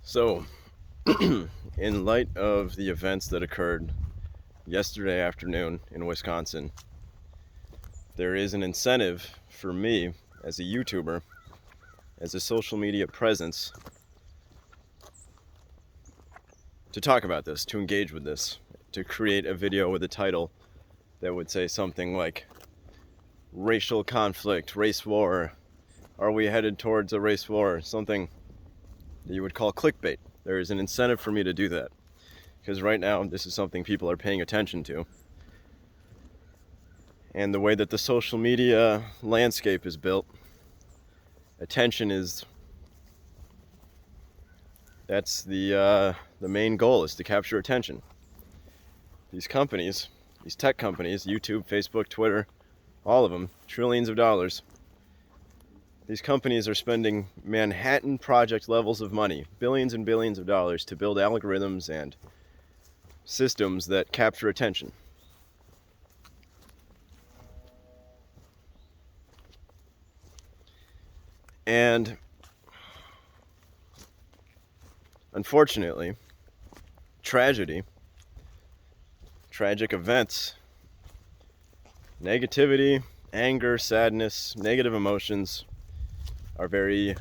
So, in light of the events that occurred yesterday afternoon in Wisconsin, there is an incentive for me as a YouTuber, as a social media presence, to talk about this, to engage with this, to create a video with a title that would say something like racial conflict, race war, are we headed towards a race war, something that you would call clickbait. There is an incentive for me to do that, because right now this is something people are paying attention to. And the way that the social media landscape is built, attention is, that's the main goal, is to capture attention. These companies, these tech companies, YouTube, Facebook, Twitter, all of them, trillions of dollars. These companies are spending Manhattan Project levels of money, billions and billions of dollars, to build algorithms and systems that capture attention. And unfortunately, tragic events, negativity, anger, sadness, negative emotions are very,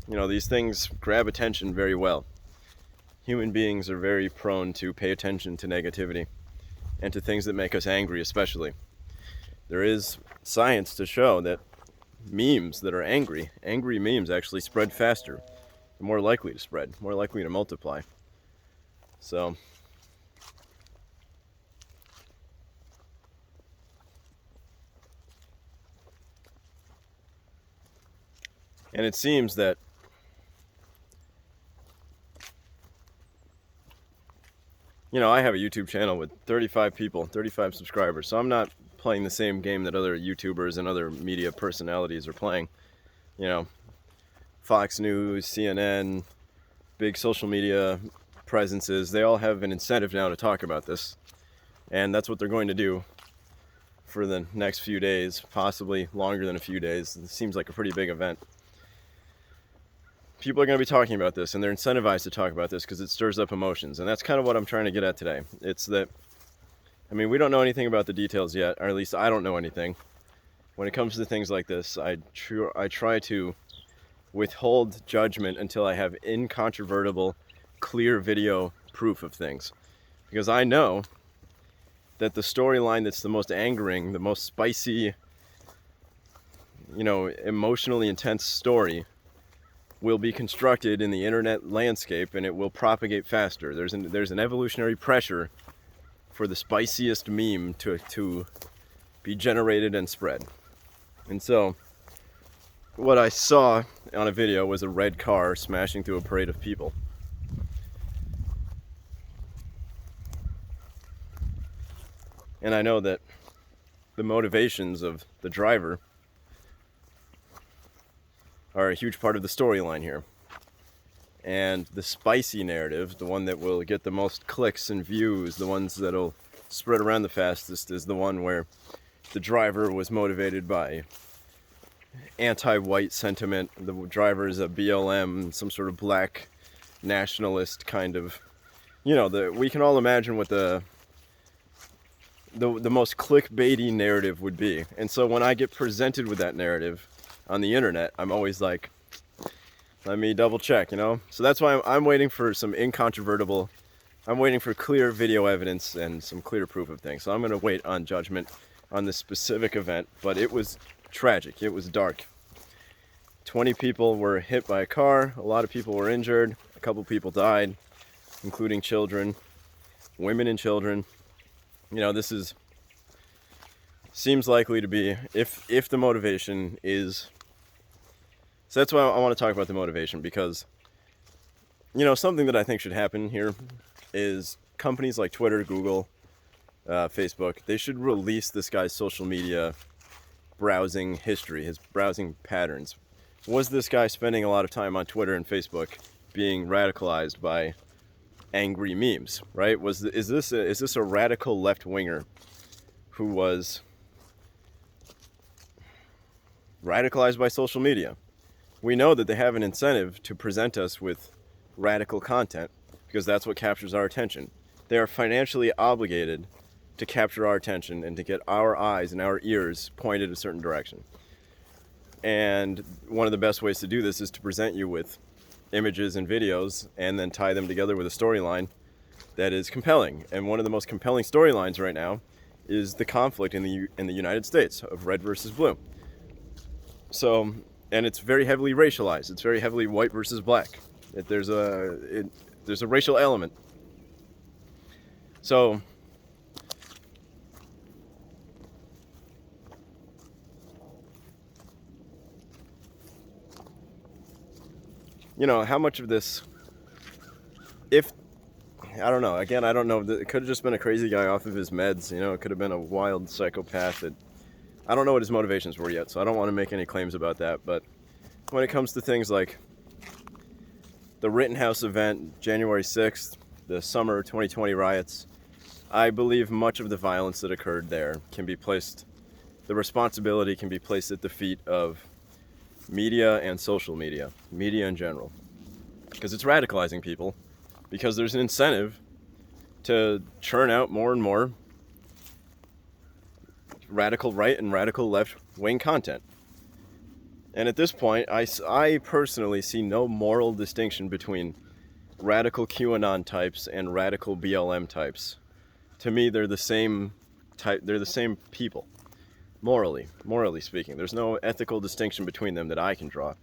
these things grab attention very well. Human beings are very prone to pay attention to negativity and to things that make us angry, especially. There is science to show that memes that are angry memes actually spread faster, more likely to spread, more likely to multiply. So, and it seems that I have a YouTube channel with 35 people, 35 subscribers, so I'm not playing the same game that other YouTubers and other media personalities are playing. Fox News, CNN, big social media presences, they all have an incentive now to talk about this. And that's what they're going to do for the next few days, possibly longer than a few days. It seems like a pretty big event. People are going to be talking about this, and they're incentivized to talk about this because it stirs up emotions. And that's kind of what I'm trying to get at today. It's that, we don't know anything about the details yet, or at least I don't know anything. When it comes to things like this, I try to withhold judgment until I have incontrovertible, clear video proof of things. Because I know that the storyline that's the most angering, the most spicy, emotionally intense story will be constructed in the internet landscape, and it will propagate faster. There's an evolutionary pressure for the spiciest meme to be generated and spread. And so what I saw on a video was a red car smashing through a parade of people. And I know that the motivations of the driver are a huge part of the storyline here. And the spicy narrative, the one that will get the most clicks and views, the ones that'll spread around the fastest, is the one where the driver was motivated by anti-white sentiment. The driver is a BLM, some sort of black nationalist kind of, we can all imagine what the most clickbaity narrative would be. And so when I get presented with that narrative on the internet, I'm always like, let me double check, So that's why I'm waiting for some incontrovertible, I'm waiting for clear video evidence and some clear proof of things. So I'm going to wait on judgment on this specific event, but it was tragic. It was dark. 20 people were hit by a car. A lot of people were injured. A couple people died, including children, women and children. This seems likely to be, if the motivation is, so that's why I want to talk about the motivation, because, something that I think should happen here is companies like Twitter, Google, Facebook, they should release this guy's social media browsing history, his browsing patterns. Was this guy spending a lot of time on Twitter and Facebook being radicalized by angry memes, right? Is this a radical left-winger who was radicalized by social media? we know that they have an incentive to present us with radical content because that's what captures our attention. They are financially obligated to capture our attention and to get our eyes and our ears pointed a certain direction. And one of the best ways to do this is to present you with images and videos and then tie them together with a storyline that is compelling. And one of the most compelling storylines right now is the conflict in the United States of red versus blue. So, and it's very heavily racialized. It's very heavily white versus black. There's a racial element. So, you know, how much of this, if, I don't know, again, I don't know, it could have just been a crazy guy off of his meds, you know, it could have been a wild psychopath that, I don't know what his motivations were yet, so I don't want to make any claims about that, but when it comes to things like the Rittenhouse event, January 6th, the summer 2020 riots, I believe much of the violence that occurred there can be placed, the responsibility can be placed at the feet of media and social media in general, because it's radicalizing people, because there's an incentive to churn out more and more radical right and radical left wing content. And at this point, I personally see no moral distinction between radical QAnon types and radical BLM types. To me, they're the same type, they're the same people. Morally speaking, there's no ethical distinction between them that I can draw.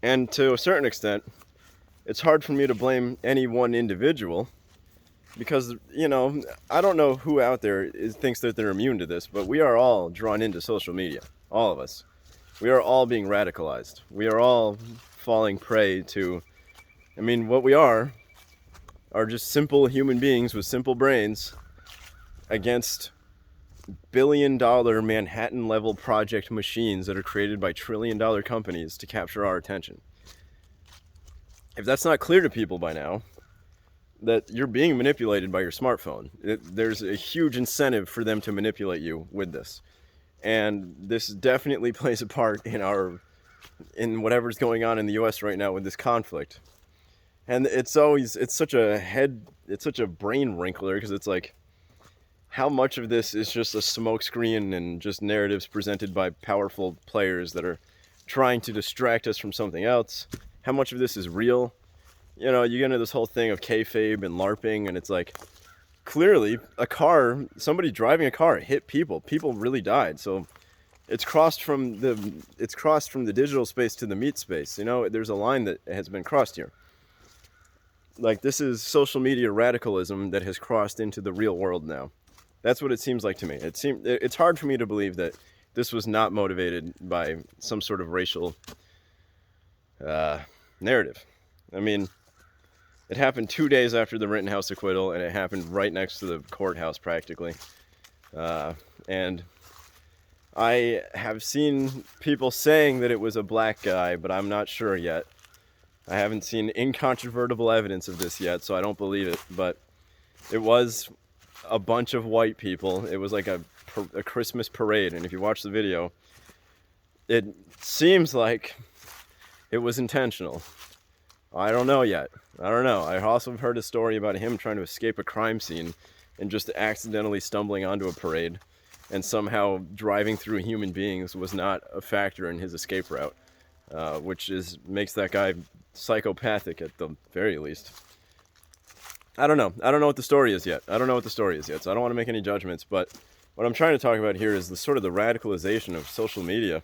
And to a certain extent, it's hard for me to blame any one individual because, you know, I don't know who out there thinks that they're immune to this, but we are all drawn into social media. All of us. We are all being radicalized. We are all falling prey to, I mean, what we are just simple human beings with simple brains against billion-dollar Manhattan-level project machines that are created by trillion-dollar companies to capture our attention. If that's not clear to people by now, that you're being manipulated by your smartphone, there's a huge incentive for them to manipulate you with this. And this definitely plays a part in whatever's going on in the US right now with this conflict. And it's such a brain wrinkler, because it's like, how much of this is just a smokescreen and just narratives presented by powerful players that are trying to distract us from something else? How much of this is real? You know, you get into this whole thing of kayfabe and LARPing, and it's like, clearly somebody driving a car hit people. People really died. So it's crossed from the digital space to the meat space. You know, there's a line that has been crossed here. Like, this is social media radicalism that has crossed into the real world now. That's what it seems like to me. It's hard for me to believe that this was not motivated by some sort of racial narrative. I mean, it happened 2 days after the Rittenhouse acquittal, and it happened right next to the courthouse practically. And I have seen people saying that it was a black guy, but I'm not sure yet. I haven't seen incontrovertible evidence of this yet, so I don't believe it. But it was a bunch of white people. It was like a Christmas parade, and if you watch the video, it seems like it was intentional. I don't know yet. I don't know. I also heard a story about him trying to escape a crime scene and just accidentally stumbling onto a parade, and somehow driving through human beings was not a factor in his escape route, which makes that guy psychopathic at the very least. I don't know. I don't know what the story is yet. So I don't want to make any judgments, but what I'm trying to talk about here is the sort of the radicalization of social media,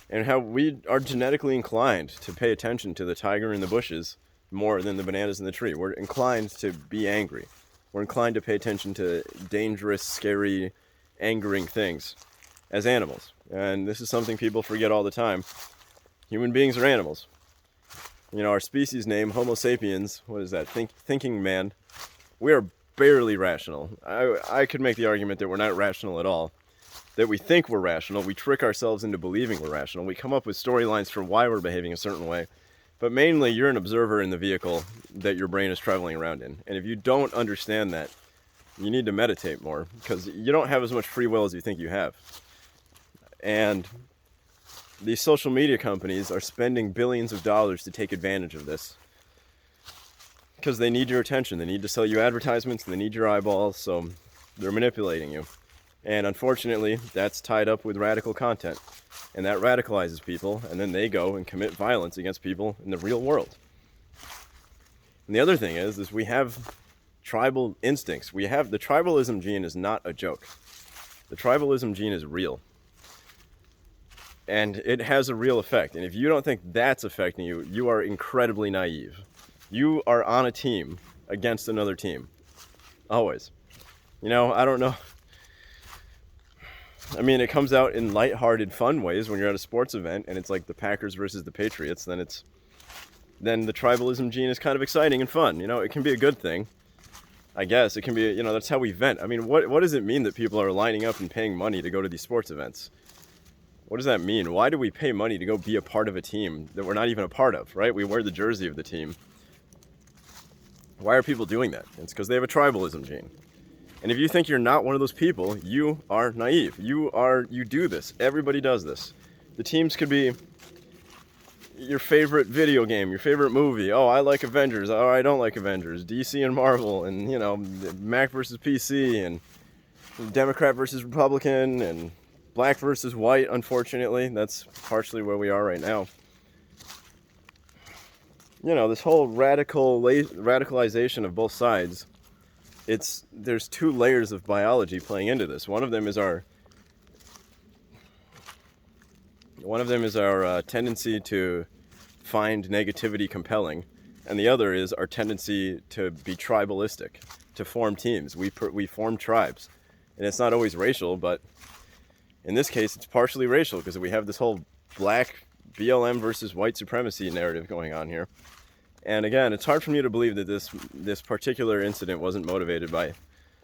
and how we are genetically inclined to pay attention to the tiger in the bushes more than the bananas in the tree. We're inclined to be angry. We're inclined to pay attention to dangerous, scary, angering things as animals. And this is something people forget all the time. Human beings are animals. You know, our species name, Homo sapiens, what is that? Thinking man. We are barely rational. I could make the argument that we're not rational at all. That we think we're rational. We trick ourselves into believing we're rational. We come up with storylines for why we're behaving a certain way. But mainly, you're an observer in the vehicle that your brain is traveling around in. And if you don't understand that, you need to meditate more, because you don't have as much free will as you think you have. And these social media companies are spending billions of dollars to take advantage of this. Because they need your attention. They need to sell you advertisements. They need your eyeballs. So they're manipulating you. And unfortunately, that's tied up with radical content. And that radicalizes people. And then they go and commit violence against people in the real world. And the other thing is we have tribal instincts. The tribalism gene is not a joke. The tribalism gene is real. And it has a real effect. And if you don't think that's affecting you, you are incredibly naive. You are on a team against another team. Always. You know, I don't know. I mean, it comes out in lighthearted, fun ways when you're at a sports event and it's like the Packers versus the Patriots. Then the tribalism gene is kind of exciting and fun. You know, it can be a good thing. I guess it can be, you know, that's how we vent. I mean, what does it mean that people are lining up and paying money to go to these sports events? What does that mean? Why do we pay money to go be a part of a team that we're not even a part of, right? We wear the jersey of the team. Why are people doing that? It's because they have a tribalism gene. And if you think you're not one of those people, you are naive. You do this. Everybody does this. The teams could be your favorite video game, your favorite movie. Oh, I like Avengers. Oh, I don't like Avengers. DC and Marvel, and, you know, Mac versus PC, and Democrat versus Republican, and black versus white, unfortunately. That's partially where we are right now. You know, this whole radicalization of both sides, there's two layers of biology playing into this. One of them is our tendency to find negativity compelling, and the other is our tendency to be tribalistic, to form teams. We form tribes, and it's not always racial, but in this case, it's partially racial because we have this whole black BLM versus white supremacy narrative going on here. And again, it's hard for me to believe that this particular incident wasn't motivated by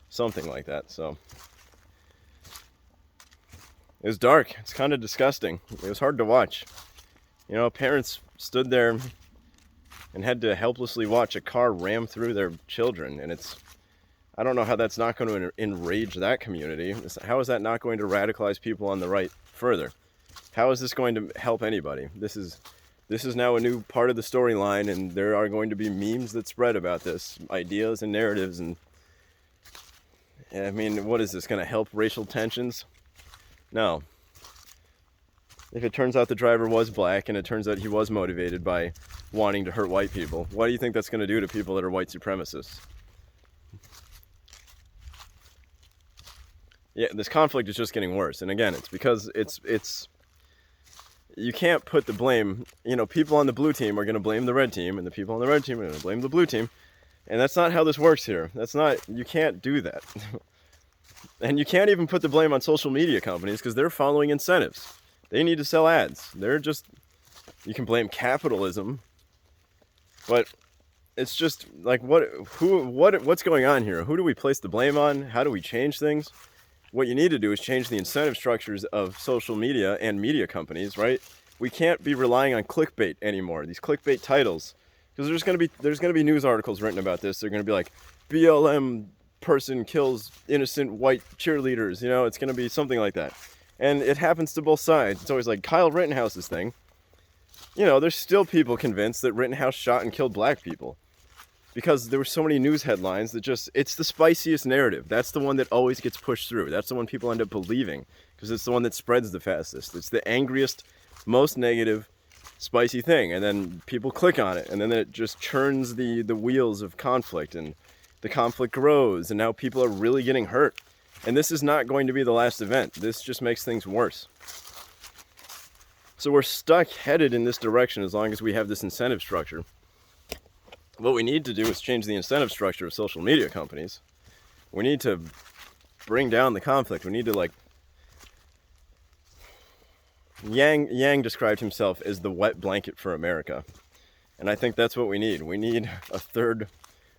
something like that. So it was dark. It's kind of disgusting. It was hard to watch. You know, parents stood there and had to helplessly watch a car ram through their children. And I don't know how that's not going to enrage that community. How is that not going to radicalize people on the right further? How is this going to help anybody? This is now a new part of the storyline, and there are going to be memes that spread about this, ideas and narratives. And I mean, what is this going to help racial tensions? No. If it turns out the driver was black and it turns out he was motivated by wanting to hurt white people, what do you think that's going to do to people that are white supremacists? Yeah, this conflict is just getting worse. And again, it's because you can't put the blame, you know, people on the blue team are going to blame the red team, and the people on the red team are going to blame the blue team. And that's not how this works here. You can't do that. And you can't even put the blame on social media companies because they're following incentives. They need to sell ads. You can blame capitalism, but it's just like, what's going on here? Who do we place the blame on? How do we change things? What you need to do is change the incentive structures of social media and media companies, right? We can't be relying on clickbait anymore. These clickbait titles, because there's going to be news articles written about this. They're going to be like, BLM person kills innocent white cheerleaders. You know, it's going to be something like that. And it happens to both sides. It's always like Kyle Rittenhouse's thing. You know, there's still people convinced that Rittenhouse shot and killed black people. Because there were so many news headlines that it's the spiciest narrative. That's the one that always gets pushed through. That's the one people end up believing because it's the one that spreads the fastest. It's the angriest, most negative, spicy thing. And then people click on it, and then it just churns the wheels of conflict, and the conflict grows, and now people are really getting hurt. And this is not going to be the last event. This just makes things worse. So we're stuck headed in this direction as long as we have this incentive structure. What we need to do is change the incentive structure of social media companies. We need to bring down the conflict. We need to, like, Yang described himself as the wet blanket for America. And I think that's what we need. We need a third.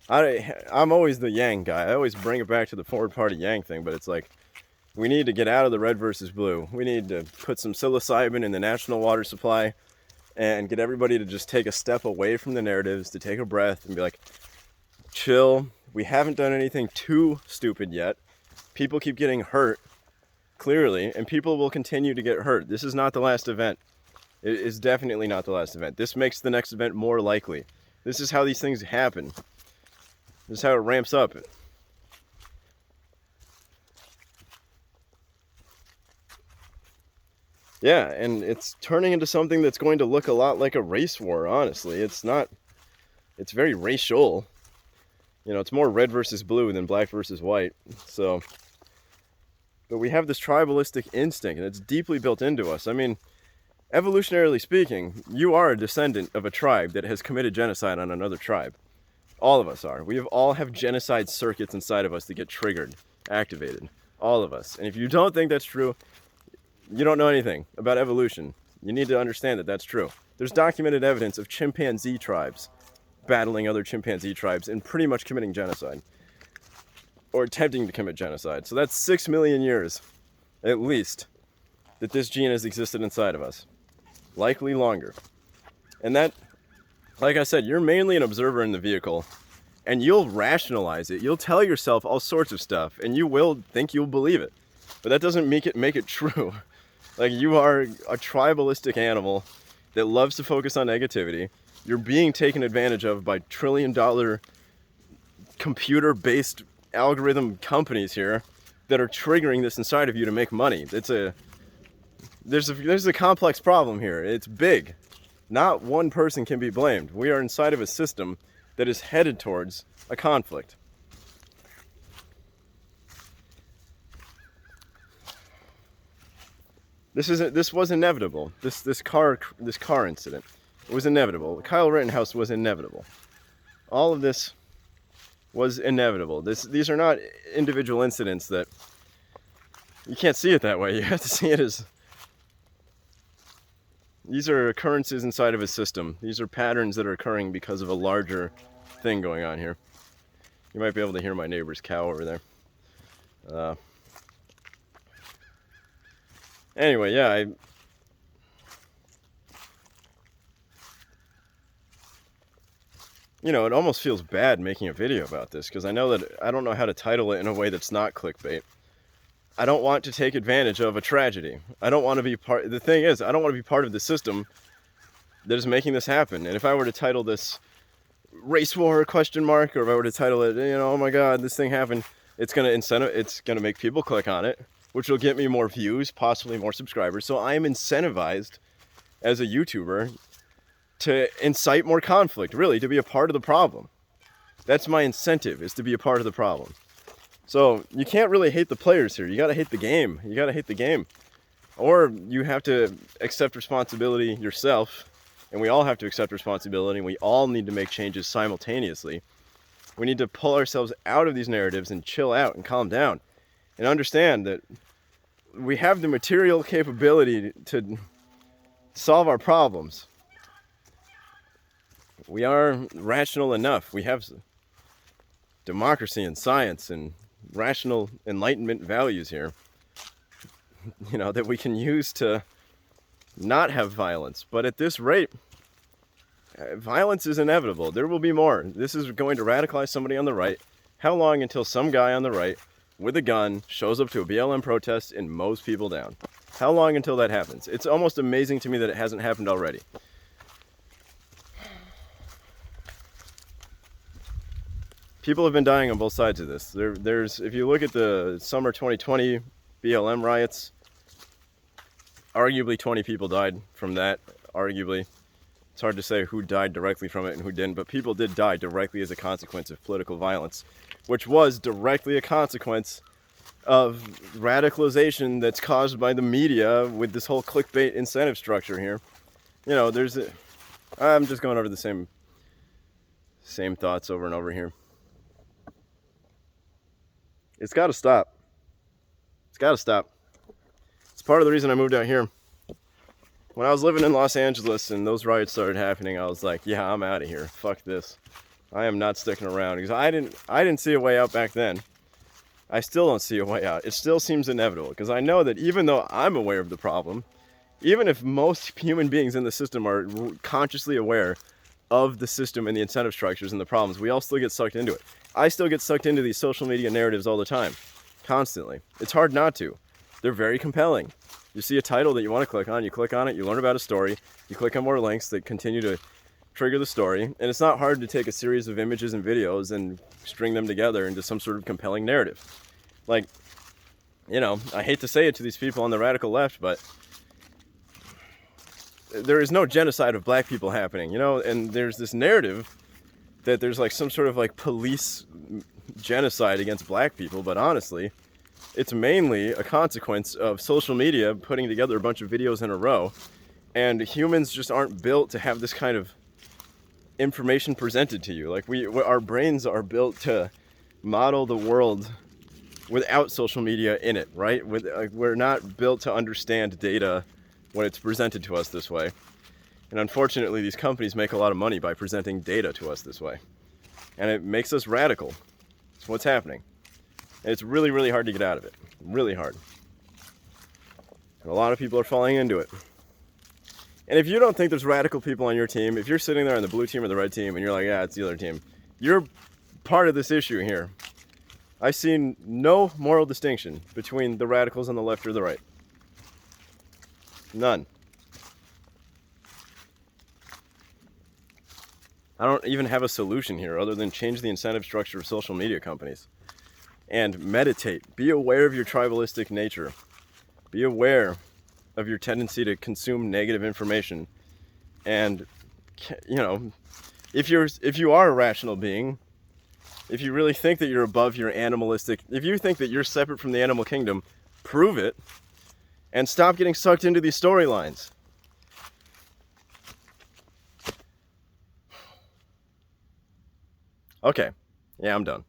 I'm always the Yang guy. I always bring it back to the forward party Yang thing, but it's like, we need to get out of the red versus blue. We need to put some psilocybin in the national water supply and get everybody to just take a step away from the narratives, to take a breath and be like, chill. We haven't done anything too stupid yet. People keep getting hurt. clearly, and people will continue to get hurt. This is not the last event. It is definitely not the last event. This makes the next event more likely. This is how these things happen. This is how it ramps up. Yeah, and it's turning into something that's going to look a lot like a race war, honestly. It's not, it's very racial. You know, it's more red versus blue than black versus white. So, but we have this tribalistic instinct, and it's deeply built into us. I mean, evolutionarily speaking, you are a descendant of a tribe that has committed genocide on another tribe. All of us are. We all have genocide circuits inside of us that get triggered, activated. All of us. And if you don't think that's true, you don't know anything about evolution. You need to understand that that's true. There's documented evidence of chimpanzee tribes battling other chimpanzee tribes and pretty much committing genocide. Or attempting to commit genocide. So that's 6 million years, at least, that this gene has existed inside of us. Likely longer. And that, like I said, you're mainly an observer in the vehicle. And you'll rationalize it. You'll tell yourself all sorts of stuff. And you will think you'll believe it. But that doesn't make it true. Like, you are a tribalistic animal that loves to focus on negativity. You're being taken advantage of by trillion-dollar computer-based algorithm companies here that are triggering this inside of you to make money. There's a complex problem here. It's big. Not one person can be blamed. We are inside of a system that is headed towards a conflict. This was inevitable. This car incident, it was inevitable. Kyle Rittenhouse was inevitable. All of this was inevitable. These are not individual incidents that you can't see it that way. You have to see it as these are occurrences inside of a system. These are patterns that are occurring because of a larger thing going on here. You might be able to hear my neighbor's cow over there. Anyway, yeah, you know, it almost feels bad making a video about this because I know that I don't know how to title it in a way that's not clickbait. I don't want to take advantage of a tragedy. I don't want to be part. The thing is, I don't want to be part of the system that is making this happen. And if I were to title this "Race War?" or if I were to title it, you know, "Oh my God, this thing happened," it's gonna make people click on it, which will get me more views, possibly more subscribers. So I am incentivized as a YouTuber to incite more conflict, really, to be a part of the problem. That's my incentive, is to be a part of the problem. So you can't really hate the players here. You gotta hate the game. You gotta hate the game. Or you have to accept responsibility yourself, and we all have to accept responsibility, and we all need to make changes simultaneously. We need to pull ourselves out of these narratives and chill out and calm down and understand that we have the material capability to solve our problems. We are rational enough. We have democracy and science and rational enlightenment values here, you know, that we can use to not have violence. But at this rate, violence is inevitable. There will be more. This is going to radicalize somebody on the right. How long until some guy on the right with a gun shows up to a BLM protest and mows people down? How long until that happens? It's almost amazing to me that it hasn't happened already. People have been dying on both sides of this. There's, if you look at the summer 2020 BLM riots, arguably 20 people died from that. Arguably. It's hard to say who died directly from it and who didn't, but people did die directly as a consequence of political violence, which was directly a consequence of radicalization that's caused by the media with this whole clickbait incentive structure here. You know, I'm just going over the same thoughts over and over here. It's got to stop. It's got to stop. It's part of the reason I moved out here. When I was living in Los Angeles and those riots started happening, I was like, yeah, I'm out of here. Fuck this. I am not sticking around, because I didn't see a way out back then. I still don't see a way out. It still seems inevitable, because I know that even though I'm aware of the problem, even if most human beings in the system are consciously aware of the system and the incentive structures and the problems, we all still get sucked into it. I still get sucked into these social media narratives all the time, constantly. It's hard not to. They're very compelling. You see a title that you want to click on, you click on it, you learn about a story, you click on more links that continue to trigger the story, and it's not hard to take a series of images and videos and string them together into some sort of compelling narrative. Like, you know, I hate to say it to these people on the radical left, but there is no genocide of black people happening, you know, and there's this narrative that there's like some sort of like police genocide against black people, but honestly, it's mainly a consequence of social media putting together a bunch of videos in a row, and humans just aren't built to have this kind of information presented to you. Like our brains are built to model the world without social media in it, right? We're not built to understand data when it's presented to us this way. And unfortunately, these companies make a lot of money by presenting data to us this way. And it makes us radical. It's what's happening. And it's really, really hard to get out of it. Really hard. And a lot of people are falling into it. And if you don't think there's radical people on your team, if you're sitting there on the blue team or the red team and you're like, yeah, it's the other team, you're part of this issue here. I see no moral distinction between the radicals on the left or the right. None. I don't even have a solution here other than change the incentive structure of social media companies. And meditate. Be aware of your tribalistic nature. Be aware of your tendency to consume negative information. And, you know, if you are a rational being, if you really think that you're above your animalistic, if you think that you're separate from the animal kingdom, prove it and stop getting sucked into these storylines. Okay. Yeah, I'm done.